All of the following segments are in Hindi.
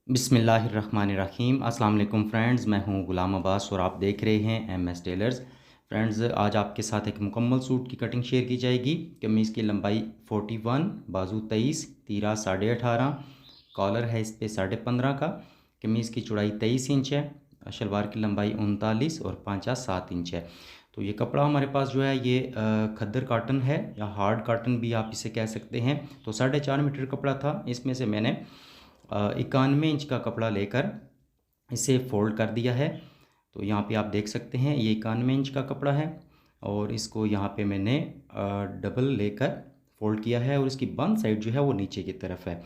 बिस्मिल्लाहिर्रहमानिर्रहीम। अस्सलाम वालेकुम फ्रेंड्स, मैं हूं गुलाम अब्बास और आप देख रहे हैं MS टेलर्स। फ्रेंड्स, आज आपके साथ एक मुकम्मल सूट की कटिंग शेयर की जाएगी। कमीज़ की लंबाई 41, बाजू 23, तीरा 18.5, कॉलर है इस पे 15.5 का। कमीज़ की चौड़ाई 23 इंच है, शलवार की लंबाई 39 और पांचा 7 इंच है। तो ये कपड़ा हमारे पास जो है ये खद्दर कॉटन है या हार्ड कॉटन भी आप इसे कह सकते हैं। तो 4.5 मीटर कपड़ा था, इसमें से मैंने 91 इंच का कपड़ा लेकर इसे फ़ोल्ड कर दिया है। तो यहाँ पे आप देख सकते हैं ये 91 इंच का कपड़ा है और इसको यहाँ पे मैंने डबल लेकर फ़ोल्ड किया है और इसकी बंद साइड जो है वो नीचे की तरफ है।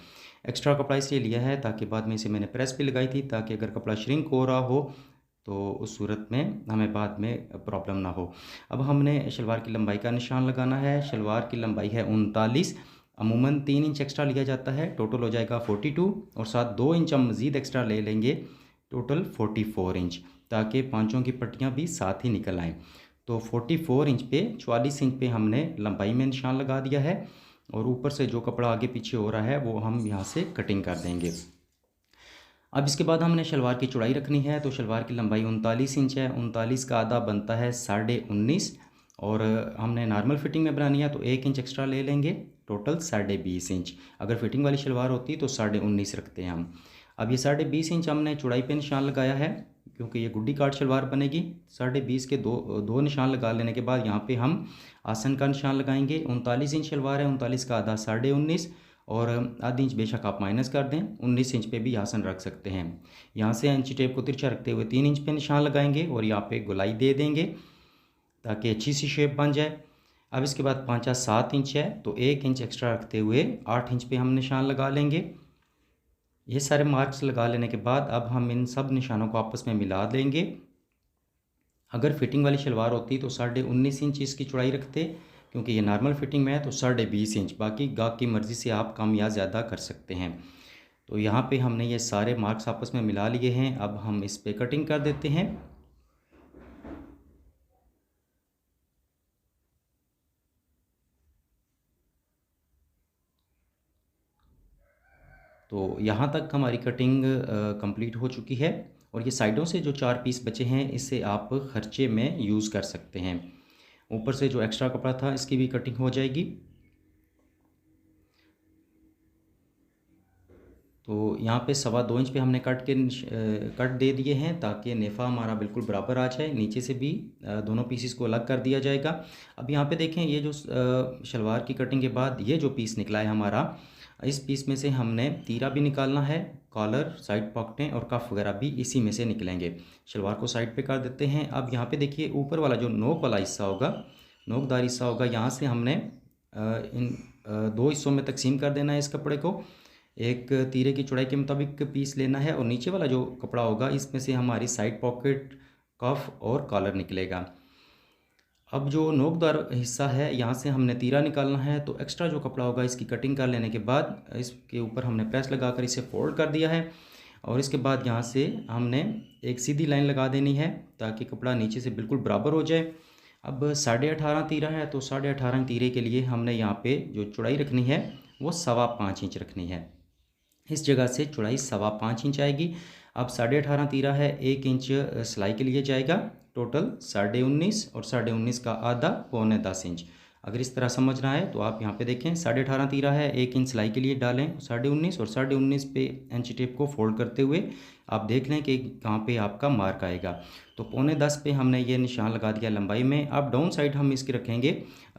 एक्स्ट्रा कपड़ा इसलिए लिया है ताकि बाद में इसे मैंने प्रेस भी लगाई थी, ताकि अगर कपड़ा श्रिंक हो रहा हो तो उस सूरत में हमें बाद में प्रॉब्लम ना हो। अब हमने शलवार की लंबाई का निशान लगाना है। शलवार की लंबाई है 39, अमूमन 3 इंच एक्स्ट्रा लिया जाता है, टोटल हो जाएगा 42 और साथ 2 इंच हम मज़ीद एक्स्ट्रा ले लेंगे, टोटल 44 इंच, ताकि पांचों की पट्टियां भी साथ ही निकल आएँ। तो 44 इंच पे 44 इंच पे हमने लंबाई में निशान लगा दिया है और ऊपर से जो कपड़ा आगे पीछे हो रहा है वो हम यहाँ से कटिंग कर देंगे। अब इसके बाद हमने शलवार की चौड़ाई रखनी है। तो शलवार की लंबाई 39 इंच है, 39 का आधा बनता है 19.5 और हमने नॉर्मल फिटिंग में बनानी है तो 1 इंच एक्स्ट्रा ले लेंगे, टोटल 20.5 इंच। अगर फिटिंग वाली शलवार होती तो 19.5 रखते हैं हम। अब ये 20.5 इंच हमने चौड़ाई पे निशान लगाया है, क्योंकि ये गुड्डी काट शलवार बनेगी। 20.5 के दो निशान लगा लेने के बाद यहाँ पे हम आसन का निशान लगाएंगे। 39 इंच शलवार है, 39 का आधा 19.5 और आधी इंच बेशक आप माइनस कर दें, 19 इंच पे भी आसन रख सकते हैं। यहाँ से इंची टेप को तिरछा रखते हुए 3 इंच पे निशान लगाएंगे और यहाँ पे गोलाई दे देंगे ताकि अच्छी सी शेप बन जाए। अब इसके बाद पांचा 7 इंच है तो 1 इंच एक्स्ट्रा रखते हुए 8 इंच पे हम निशान लगा लेंगे। ये सारे मार्क्स लगा लेने के बाद अब हम इन सब निशानों को आपस में मिला देंगे। अगर फिटिंग वाली शलवार होती तो 19.5 इंच इसकी चौड़ाई रखते, क्योंकि ये नॉर्मल फिटिंग में है तो 20.5 इंच। बाकी गाहक की मर्ज़ी से आप कम या ज़्यादा कर सकते हैं। तो यहाँ पे हमने ये सारे मार्क्स आपस में मिला लिए हैं। अब हम इस पे कटिंग कर देते हैं। तो यहाँ तक हमारी कटिंग कंप्लीट हो चुकी है और ये साइडों से जो 4 पीस बचे हैं इसे आप खर्चे में यूज़ कर सकते हैं। ऊपर से जो एक्स्ट्रा कपड़ा था इसकी भी कटिंग हो जाएगी। तो यहाँ पे 2.25 इंच पे हमने कट दे दिए हैं ताकि नेफ़ा हमारा बिल्कुल बराबर आ जाए। नीचे से भी दोनों पीसीस को अलग कर दिया जाएगा। अब यहाँ पे देखें, ये जो शलवार की कटिंग के बाद ये जो पीस निकला है हमारा, इस पीस में से हमने तीरा भी निकालना है, कॉलर, साइड पॉकेटें और कफ वगैरह भी इसी में से निकलेंगे। शलवार को साइड पे कर देते हैं। अब यहाँ पे देखिए ऊपर वाला जो नोक वाला हिस्सा होगा, नोकदार हिस्सा होगा, यहाँ से हमने इन दो हिस्सों में तकसीम कर देना है इस कपड़े को। एक तीरे की चौड़ाई के मुताबिक पीस लेना है और नीचे वाला जो कपड़ा होगा इसमें से हमारी साइड पॉकेट, कफ और कॉलर निकलेगा। अब जो नोकदार हिस्सा है यहाँ से हमने तीरा निकालना है, तो एक्स्ट्रा जो कपड़ा होगा इसकी कटिंग कर लेने के बाद इसके ऊपर हमने प्रेस लगाकर इसे फोल्ड कर दिया है और इसके बाद यहाँ से हमने एक सीधी लाइन लगा देनी है ताकि कपड़ा नीचे से बिल्कुल बराबर हो जाए। अब 18.5 तीरा है तो 18.5 तीरे के लिए हमने यहाँ पे जो चौड़ाई रखनी है वो 5.25 इंच रखनी है। इस जगह से चौड़ाई 5.25 इंच आएगी। अब 18.5 तीरा है, 1 इंच सिलाई के लिए जाएगा, टोटल 19.5 और 19.5 का आधा 9.25 इंच। अगर इस तरह समझना है तो आप यहाँ पे देखें, 18.5 तीरा है, 1 इंच सिलाई के लिए डालें 19.5 और 19.5 पे इंची टेप को फोल्ड करते हुए आप देख लें कि कहाँ पे आपका मार्क आएगा। तो 9.25 पे हमने ये निशान लगा दिया लंबाई में। अब डाउन साइड हम इसकी रखेंगे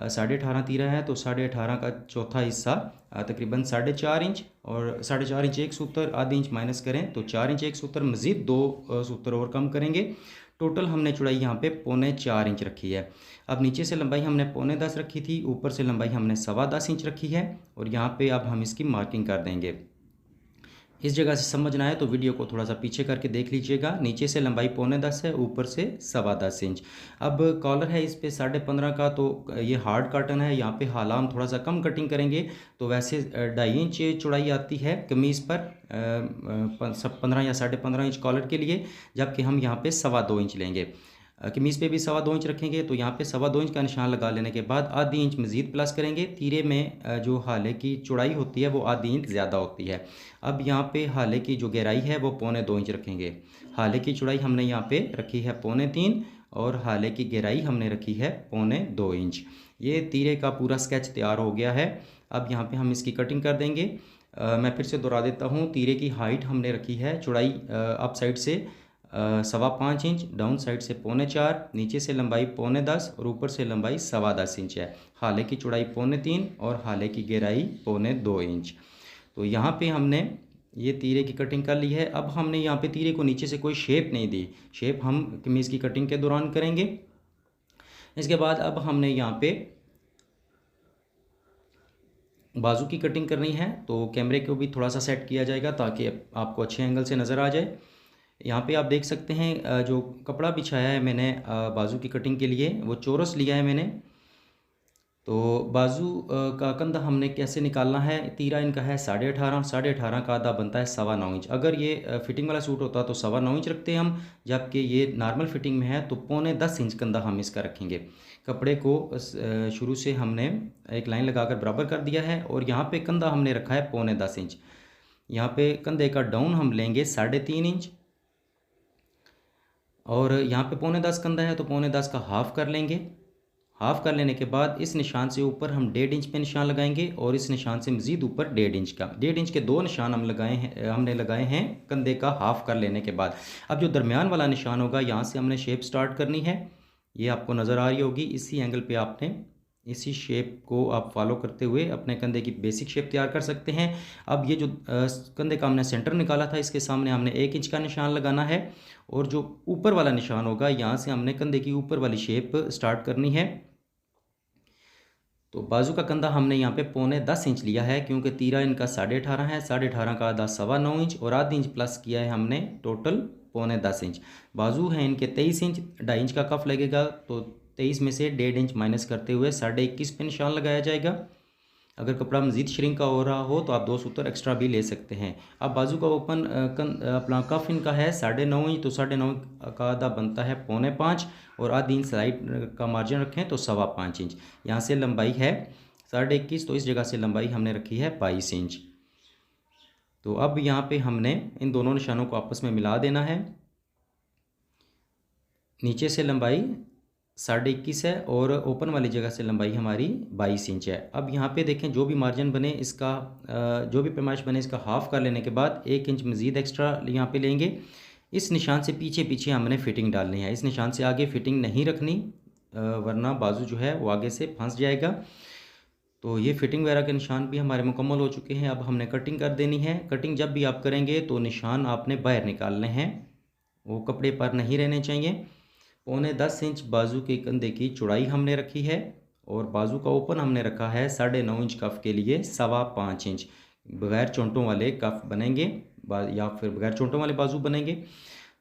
18.5 तीरा है तो 18.5 का चौथा हिस्सा तकरीबन 4.5 इंच और 4.5 इंच एक सूत्र, आधी इंच माइनस करें तो 4 इंच एक सूत्र, मज़ीद 2 सूत्र और कम करेंगे। टोटल हमने चौड़ाई यहाँ पे 4.25 इंच रखी है। अब नीचे से लंबाई हमने 9.10 रखी थी, ऊपर से लंबाई हमने 10.25 इंच रखी है और यहाँ पे अब हम इसकी मार्किंग कर देंगे। इस जगह से समझना है तो वीडियो को थोड़ा सा पीछे करके देख लीजिएगा। नीचे से लंबाई 9.10 है, ऊपर से 10.25 इंच। अब कॉलर है इस पे 15.5 का, तो ये हार्ड कॉटन है, यहाँ पे हाला हम थोड़ा सा कम कटिंग करेंगे। तो वैसे 2.5 इंच चौड़ाई आती है कमीज़ पर 15 या 15.5 इंच कॉलर के लिए, जबकि हम यहाँ पे 2.25 इंच लेंगे। कमीज़ पे भी 2.25 इंच रखेंगे, तो यहाँ पे 2.25 इंच का निशान लगा लेने के बाद आधी इंच मज़ीद प्लस करेंगे। तीरे में जो हाले की चौड़ाई होती है वो आधी इंच ज़्यादा होती है। अब यहाँ पे हाले की जो गहराई है वो 2.25 इंच रखेंगे। हाले की चौड़ाई हमने यहाँ पे रखी है 3.25 और हाले की गहराई हमने रखी है 2.25 इंच। ये तीरे का पूरा स्केच तैयार हो गया है। अब यहाँ पे हम इसकी कटिंग कर देंगे। मैं फिर से दोहरा देता हूँ, तीरे की हाइट हमने रखी है, चौड़ाई अप साइड से 5.25 इंच, डाउन साइड से 4.25, नीचे से लंबाई 9.5 और ऊपर से लंबाई 10.25 इंच है। हाले की चौड़ाई 3.25 और हाले की गहराई 2.25 इंच। तो यहाँ पे हमने ये तीरे की कटिंग कर ली है। अब हमने यहाँ पे तीरे को नीचे से कोई शेप नहीं दी, शेप हम कमीज़ की कटिंग के दौरान करेंगे। इसके बाद अब हमने यहाँ पे बाजू की कटिंग करनी है, तो कैमरे को भी थोड़ा सा सेट किया जाएगा ताकि आपको अच्छे एंगल से नज़र आ जाए। यहाँ पे आप देख सकते हैं जो कपड़ा बिछाया है मैंने बाजू की कटिंग के लिए वो चौरस लिया है मैंने। तो बाजू का कंधा हमने कैसे निकालना है, तीरा इनका है 18.5, 18.5 का आधा बनता है 9.25 इंच। अगर ये फिटिंग वाला सूट होता तो 9.25 इंच रखते हैं हम, जबकि ये नॉर्मल फिटिंग में है तो 9.25 इंच कंधा हम इसका रखेंगे। कपड़े को शुरू से हमने एक लाइन लगाकर बराबर कर दिया है और यहाँ पे कंधा हमने रखा है 9.25 इंच। यहाँ पे कंधे का डाउन हम लेंगे 3.5 इंच और यहाँ पे 9.25 कंधा है तो 9.25 का हाफ़ कर लेंगे। हाफ़ कर लेने के बाद इस निशान से ऊपर हम 1.5 इंच पे निशान लगाएंगे और इस निशान से मज़ीद ऊपर 1.5 इंच का, 1.5 इंच के 2 निशान हमने लगाए हैं कंधे का हाफ़ कर लेने के बाद। अब जो दरमियान वाला निशान होगा यहाँ से हमने शेप स्टार्ट करनी है, ये आपको नज़र आ रही होगी। इसी एंगल पे आपने इसी शेप को आप फॉलो करते हुए अपने कंधे की बेसिक शेप तैयार कर सकते हैं। अब ये जो कंधे का हमने सेंटर निकाला था, इसके सामने हमने 1 इंच का निशान लगाना है और जो ऊपर वाला निशान होगा यहाँ से हमने कंधे की ऊपर वाली शेप स्टार्ट करनी है। तो बाजू का कंधा हमने यहाँ पे 9.25 इंच लिया है क्योंकि तीरा इनका 18.5 है, 18.5 का आधा 9.25 इंच और आधी इंच प्लस किया है हमने, टोटल 9.25 इंच। बाजू हैं इनके 23 इंच, 2.5 इंच का कफ लगेगा तो 23 में से 1.5 इंच माइनस करते हुए 21.5 पे निशान लगाया जाएगा। अगर कपड़ा मज़ीद श्रिंक का हो रहा हो तो आप 2 सूत्र एक्स्ट्रा भी ले सकते हैं। अब बाजू का ओपन अपना कफ इनका है 9.5 इंच, तो 9.5 का आधा बनता है 4.25 और आधी इंच साइड का मार्जिन रखें तो 5.25 इंच। यहाँ से लंबाई है 21.5, तो इस जगह से लंबाई हमने रखी है 22 इंच। तो अब यहाँ पे हमने इन दोनों निशानों को आपस में मिला देना है। नीचे से लंबाई 21.5 है और ओपन वाली जगह से लंबाई हमारी 22 इंच है। अब यहाँ पे देखें जो भी मार्जिन बने इसका जो भी पैमाइश बने इसका हाफ़ कर लेने के बाद 1 इंच मज़ीद एक्स्ट्रा यहाँ पे लेंगे। इस निशान से पीछे पीछे हमने फ़िटिंग डालनी है, इस निशान से आगे फ़िटिंग नहीं रखनी वरना बाजू जो है वो आगे से फंस जाएगा। तो ये फ़िटिंग वगैरह के निशान भी हमारे मुकम्मल हो चुके हैं। अब हमने कटिंग कर देनी है। कटिंग जब भी आप करेंगे तो निशान आपने बाहर निकालने हैं, वो कपड़े पर नहीं रहने चाहिए। 9.25 इंच बाजू के कंधे की चौड़ाई हमने रखी है और बाजू का ओपन हमने रखा है 9.5 इंच कफ के लिए 5.25 इंच। बगैर चोंटों वाले कफ बनेंगे या फिर बगैर चोंटों वाले बाजू बनेंगे।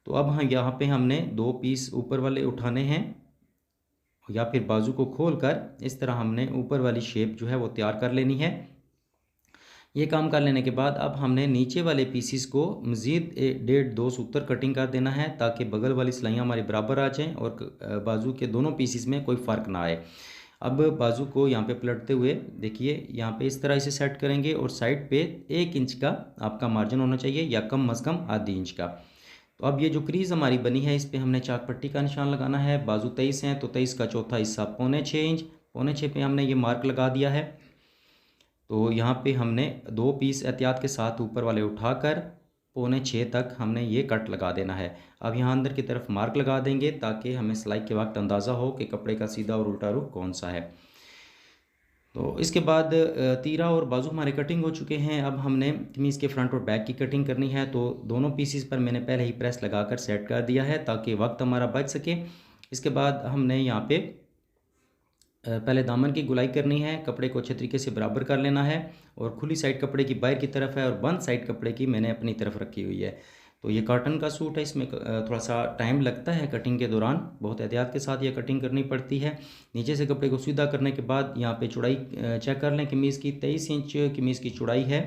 तो अब हम यहाँ पे हमने 2 पीस ऊपर वाले उठाने हैं या फिर बाजू को खोलकर इस तरह हमने ऊपर वाली शेप जो है वो तैयार कर लेनी है। ये काम कर लेने के बाद अब हमने नीचे वाले पीसीस को मज़ीद 1.5-2 सूत्र कटिंग कर देना है ताकि बगल वाली सिलाइयाँ हमारी बराबर आ जाएं और बाजू के दोनों पीसीस में कोई फ़र्क ना आए। अब बाजू को यहाँ पे पलटते हुए देखिए यहाँ पे इस तरह इसे सेट करेंगे और साइड पे 1 इंच का आपका मार्जिन होना चाहिए या कम अज़ कम आधी इंच का। तो अब ये जो क्रीज़ हमारी बनी है इस पर हमने चाक पट्टी का निशान लगाना है। बाजू 23 हैं तो 23 का चौथा हिस्सा 6.25 इंच, 6.25 पे हमने ये मार्क लगा दिया है। तो यहाँ पे हमने 2 पीस एहतियात के साथ ऊपर वाले उठाकर 6.25 तक हमने ये कट लगा देना है। अब यहाँ अंदर की तरफ मार्क लगा देंगे ताकि हमें सिलाई के वक्त अंदाज़ा हो कि कपड़े का सीधा और उल्टा रुख कौन सा है। तो इसके बाद तीरा और बाजू हमारे कटिंग हो चुके हैं। अब हमने कमीज़ के फ्रंट और बैक की कटिंग करनी है। तो दोनों पीसीस पर मैंने पहले ही प्रेस लगाकर सेट कर दिया है ताकि वक्त हमारा बच सके। इसके बाद हमने यहाँ पे पहले दामन की गुलाई करनी है, कपड़े को अच्छे तरीके से बराबर कर लेना है और खुली साइड कपड़े की बाहर की तरफ है और बंद साइड कपड़े की मैंने अपनी तरफ रखी हुई है। तो ये कॉटन का सूट है, इसमें थोड़ा सा टाइम लगता है कटिंग के दौरान, बहुत एहतियात के साथ ये कटिंग करनी पड़ती है। नीचे से कपड़े को सीधा करने के बाद यहाँ पे चौड़ाई चेक कर लें। कमीज़ की 23 इंच कमीज़ की चौड़ाई है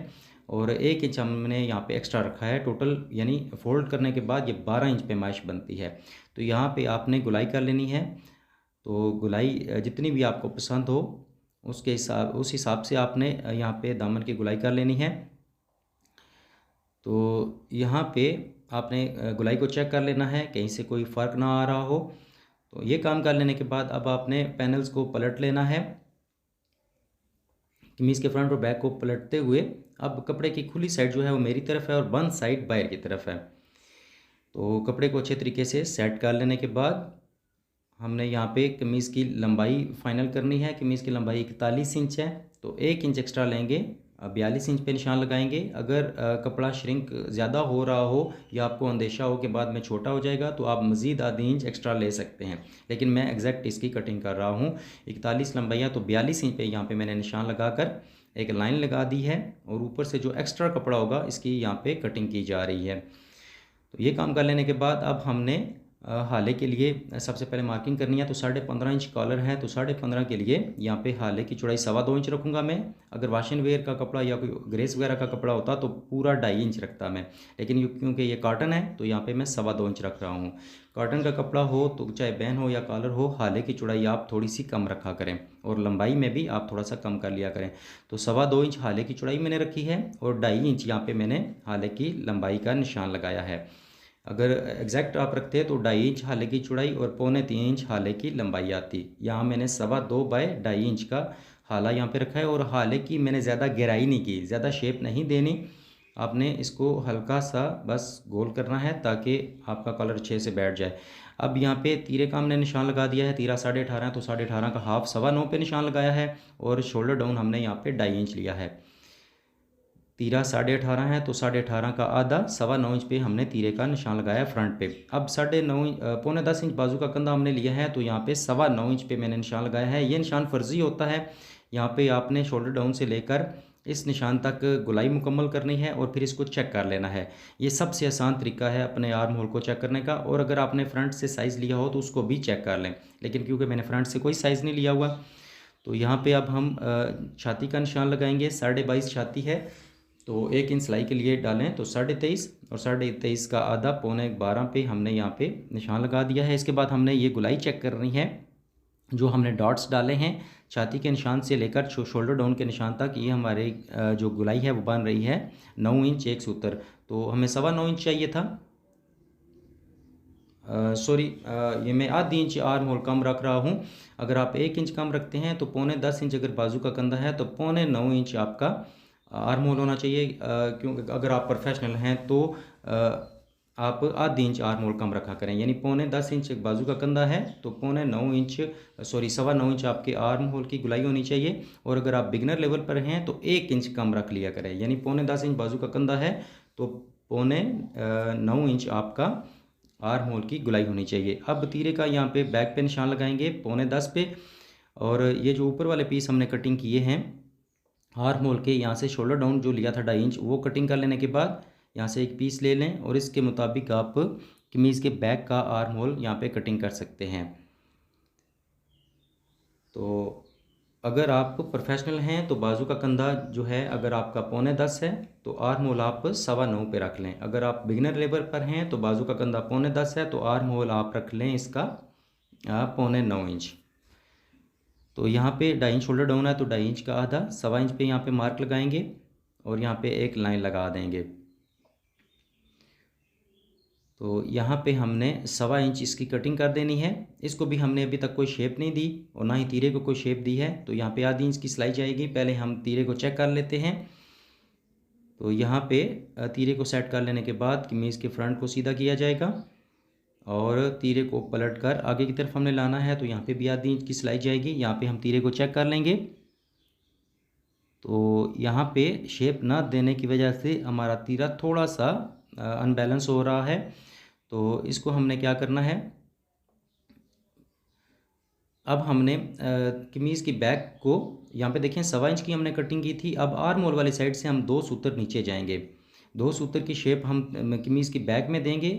और 1 इंच हमने यहाँ पे एक्स्ट्रा रखा है टोटल, यानी फोल्ड करने के बाद ये 12 इंच पैमाइश बनती है। तो यहाँ पे आपने गुलाई कर लेनी है। तो गुलाई जितनी भी आपको पसंद हो उस हिसाब से आपने यहाँ पे दामन की गुलाई कर लेनी है। तो यहाँ पे आपने गुलाई को चेक कर लेना है कहीं से कोई फ़र्क ना आ रहा हो। तो ये काम कर लेने के बाद अब आपने पैनल्स को पलट लेना है। कमीज़ के फ्रंट और बैक को पलटते हुए अब कपड़े की खुली साइड जो है वो मेरी तरफ है और बंद साइड बाहर की तरफ है। तो कपड़े को अच्छे तरीके से सेट कर लेने के बाद हमने यहाँ पे कमीज़ की लंबाई फाइनल करनी है। कमीज़ की लंबाई 41 इंच है, तो 1 इंच एक्स्ट्रा लेंगे, 42 इंच पे निशान लगाएंगे। अगर कपड़ा श्रिंक ज़्यादा हो रहा हो या आपको अंदेशा हो कि बाद में छोटा हो जाएगा तो आप मज़ीद आधी इंच एक्स्ट्रा ले सकते हैं, लेकिन मैं एग्जैक्ट इसकी कटिंग कर रहा हूँ। 41 लंबाई है तो 42 इंच पे यहाँ पे मैंने निशान लगाकर एक लाइन लगा दी है और ऊपर से जो एक्स्ट्रा कपड़ा होगा इसकी यहाँ पे कटिंग की जा रही है। तो ये काम कर लेने के बाद अब हमने हाले के लिए सबसे पहले मार्किंग करनी है। तो 15.5 इंच कॉलर है, तो 15.5 के लिए यहाँ पे हाले की चौड़ाई 2.25 इंच रखूँगा मैं। अगर वाशन वेयर का कपड़ा या कोई ग्रेस वगैरह का कपड़ा होता तो पूरा 2.5 इंच रखता मैं, लेकिन क्योंकि ये कॉटन है तो यहाँ पे मैं 2.25 इंच रख रहा हूँ। कॉटन का कपड़ा हो तो चाहे बैन हो या कॉलर हो, हाले की चौड़ाई आप थोड़ी सी कम रखा करें और लंबाई में भी आप थोड़ा सा कम कर लिया करें। तो 2.25 इंच हाले की चौड़ाई मैंने रखी है और 2.5 इंच यहाँ पे मैंने हाले की लंबाई का निशान लगाया है। अगर एग्जैक्ट आप रखते हैं तो 2.5 इंच हाले की चौड़ाई और 2.25 इंच हाले की लंबाई आती। यहाँ मैंने 2.25 बाय 2.5 इंच का हाला यहाँ पे रखा है और हाले की मैंने ज़्यादा गहराई नहीं की, ज़्यादा शेप नहीं देनी। आपने इसको हल्का सा बस गोल करना है ताकि आपका कलर अच्छे से बैठ जाए। अब यहाँ पे तीरे का हमने निशान लगा दिया है। तीरा 18.5 है तो 18.5 का हाफ 9.25 पे निशान लगाया है और शोल्डर डाउन हमने यहाँ पे 2.5 इंच लिया है। तीरा 18.5 है तो 18.5 का आधा 9.25 इंच पे हमने तीरे का निशान लगाया फ्रंट पे। अब 9.5 पौने 10 इंच बाजू का कंधा हमने लिया है तो यहाँ पे 9.25 इंच पे मैंने निशान लगाया है। ये निशान फर्जी होता है। यहाँ पे आपने शोल्डर डाउन से लेकर इस निशान तक गुलाई मुकम्मल करनी है और फिर इसको चेक कर लेना है। ये सबसे आसान तरीका है अपने आर्म होल को चेक करने का। और अगर आपने फ्रंट से साइज़ लिया हो तो उसको भी चेक कर लें, लेकिन क्योंकि मैंने फ्रंट से कोई साइज़ नहीं लिया हुआ तो यहाँ पे अब हम छाती का निशान लगाएंगे। 22.5 छाती है तो 1 इंच सिलाई के लिए डालें तो 23.5 और 23.5 का आधा 11.25 पे हमने यहाँ पे निशान लगा दिया है। इसके बाद हमने ये गुलाई चेक करनी है। जो हमने डॉट्स डाले हैं छाती के निशान से लेकर शोल्डर डाउन के निशान तक, ये हमारे जो गुलाई है वो बन रही है 9 इंच 1 सूत्र। तो हमें 9.25 इंच चाहिए था, सॉरी ये मैं आधी इंच आर्म होल कम रख रहा हूँ। अगर आप 1 इंच कम रखते हैं तो 9.25 इंच अगर बाजू का कंधा है तो 9.25 इंच आपका आर्म होल होना चाहिए। क्योंकि अगर आप प्रोफेशनल हैं तो आप आधी इंच आर्म होल कम रखा करें, यानी 9.25 इंच बाजू का कंधा है तो 9.25 इंच 9.25 इंच आपके आर्म होल की गुलाई होनी चाहिए। और अगर आप बिगनर लेवल पर हैं तो 1 इंच कम रख लिया करें, यानी 9.25 इंच बाजू का कंधा है तो 9.25 इंच आपका आर्म होल की गुलाई होनी चाहिए। अब तीरे का यहाँ पे बैक पे निशान लगाएंगे 9.25 पे, और ये जो ऊपर वाले पीस हमने कटिंग किए हैं आर्म होल के, यहाँ से शोल्डर डाउन जो लिया था 2.5 इंच वो कटिंग कर लेने के बाद यहाँ से एक पीस ले लें और इसके मुताबिक आप कमीज़ के बैक का आर्म होल यहाँ पे कटिंग कर सकते हैं। तो अगर आप प्रोफेशनल हैं तो बाजू का कंधा जो है अगर आपका 9.25 है तो आर्म होल आप 9.25 पे रख लें। अगर आप बिगिनर लेवल पर हैं तो बाजू का कंधा 9.25 है तो आर्म होल आप रख लें इसका 9.25 इंच। तो यहाँ पे 2.5 इंच शोल्डर डाउन है तो 2.5 इंच का आधा 1.25 इंच पे यहाँ पे मार्क लगाएंगे और यहाँ पे एक लाइन लगा देंगे। तो यहाँ पे हमने 1.25 इंच इसकी कटिंग कर देनी है। इसको भी हमने अभी तक कोई शेप नहीं दी और ना ही तीरे को कोई शेप दी है, तो यहाँ पे आधी इंच की सिलाई जाएगी। पहले हम तीरे को चेक कर लेते हैं। तो यहाँ पे तीरे को सेट कर लेने के बाद कमीज़ के फ्रंट को सीधा किया जाएगा और तीरे को पलट कर आगे की तरफ हमने लाना है, तो यहाँ पे भी आधी इंच की सिलाई जाएगी। यहाँ पे हम तीरे को चेक कर लेंगे। तो यहाँ पे शेप ना देने की वजह से हमारा तीरा थोड़ा सा अनबैलेंस हो रहा है, तो इसको हमने क्या करना है, अब हमने कमीज़ की बैक को यहाँ पे देखें 1.25 इंच की हमने कटिंग की थी। अब आर्म होल वाली साइड से हम 2 सूत्र नीचे जाएंगे। 2 सूत्र की शेप हम कमीज़ की बैक में देंगे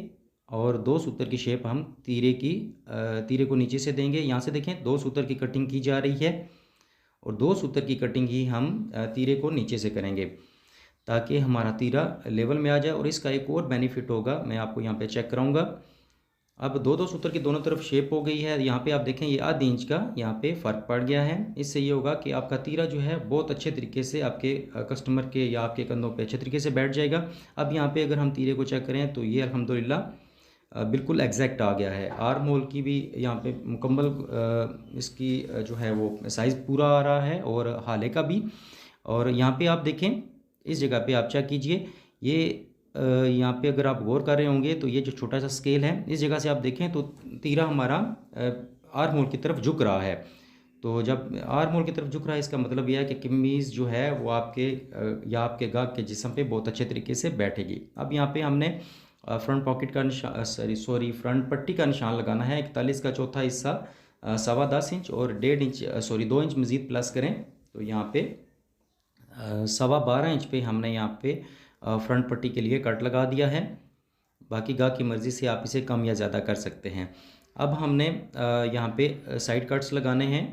और 2 सूत्र की शेप हम तीरे को नीचे से देंगे। यहाँ से देखें 2 सूत्र की कटिंग की जा रही है और 2 सूत्र की कटिंग ही हम तीरे को नीचे से करेंगे। ताकि हमारा तीरा लेवल में आ जाए। और इसका एक और बेनिफिट होगा, मैं आपको यहाँ पे चेक कराऊंगा। अब दो दो सूत्र की दोनों तरफ शेप हो गई है। यहाँ पे आप देखें ये आधी इंच का यहाँ पे फ़र्क पड़ गया है। इससे ये होगा कि आपका तीरा जो है बहुत अच्छे तरीके से आपके कस्टमर के या आपके कंधों पे अच्छे तरीके से बैठ जाएगा। अब यहाँ पे अगर हम तीरे को चेक करें तो ये अल्हम्दुलिल्लाह बिल्कुल एग्जैक्ट आ गया है। आर्म होल की भी यहाँ पे मुकम्मल इसकी जो है वो साइज़ पूरा आ रहा है और हाले का भी। और यहाँ पे आप देखें इस जगह पे आप चेक कीजिए, ये यहाँ पे अगर आप गौर कर रहे होंगे तो ये जो छोटा सा स्केल है इस जगह से आप देखें तो तीरा हमारा आर्म होल की तरफ झुक रहा है। तो जब आर्म होल की तरफ झुक रहा है इसका मतलब यह है कि कमीज़ जो है वो आपके या आपके गाहक के जिस्म पे बहुत अच्छे तरीके से बैठेगी। अब यहाँ पे हमने फ्रंट पॉकेट का निशान फ्रंट पट्टी का निशान लगाना है। 41 का चौथा हिस्सा 10.25 इंच और 2 इंच मज़ीद प्लस करें तो यहाँ पे 12.25 इंच पे हमने यहाँ पे फ्रंट पट्टी के लिए कट लगा दिया है। बाकी गाहक की मर्ज़ी से आप इसे कम या ज़्यादा कर सकते हैं। अब हमने यहाँ पे साइड कट्स लगाने हैं।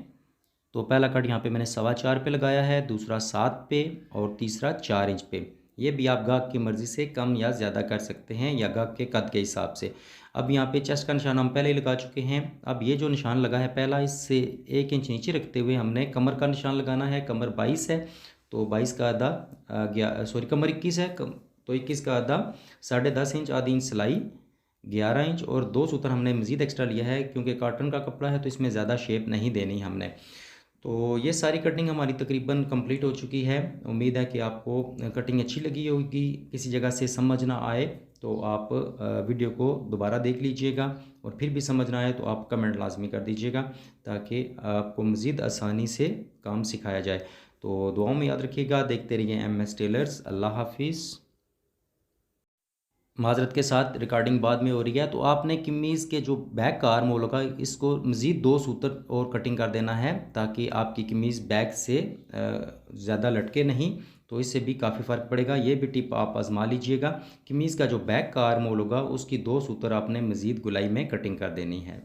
तो पहला कट यहाँ पे मैंने 4.25 पे लगाया है, दूसरा 7 पे और तीसरा 4 इंच पे। ये भी आप गाहक की मर्ज़ी से कम या ज़्यादा कर सकते हैं या गाहक के कद के हिसाब से। अब यहाँ पे चेस्ट का निशान हम पहले ही लगा चुके हैं। अब ये जो निशान लगा है पहला, इससे 1 इंच नीचे रखते हुए हमने कमर का निशान लगाना है। कमर 22 है तो 22 का आधा कमर 21 है तो 21 का आधा 10.5 इंच, आधी इंच सिलाई 11 इंच और 2 सूत्र हमने मज़ीद एक्स्ट्रा लिया है क्योंकि कॉटन का कपड़ा है तो इसमें ज़्यादा शेप नहीं देनी हमने। तो ये सारी कटिंग हमारी तकरीबन कंप्लीट हो चुकी है। उम्मीद है कि आपको कटिंग अच्छी लगी होगी। किसी जगह से समझ ना आए तो आप वीडियो को दोबारा देख लीजिएगा और फिर भी समझ ना आए तो आप कमेंट लाजमी कर दीजिएगा ताकि आपको मज़ीद आसानी से काम सिखाया जाए। तो दुआओं में याद रखिएगा। देखते रहिए MS टेलर्स। अल्लाह हाफिज़। माज़रत के साथ रिकॉर्डिंग बाद में हो रही है। तो आपने कमीज़ के जो बैक का आर्म होल होगा इसको मज़ीद 2 सूत्र और कटिंग कर देना है ताकि आपकी कमीज़ बैक से ज़्यादा लटके नहीं। तो इससे भी काफ़ी फ़र्क पड़ेगा। ये भी टिप आप आज़मा लीजिएगा। कमीज़ का जो बैक का आर्म होल होगा उसकी 2 सूत्र आपने मज़ीद गुलाई में कटिंग कर देनी है।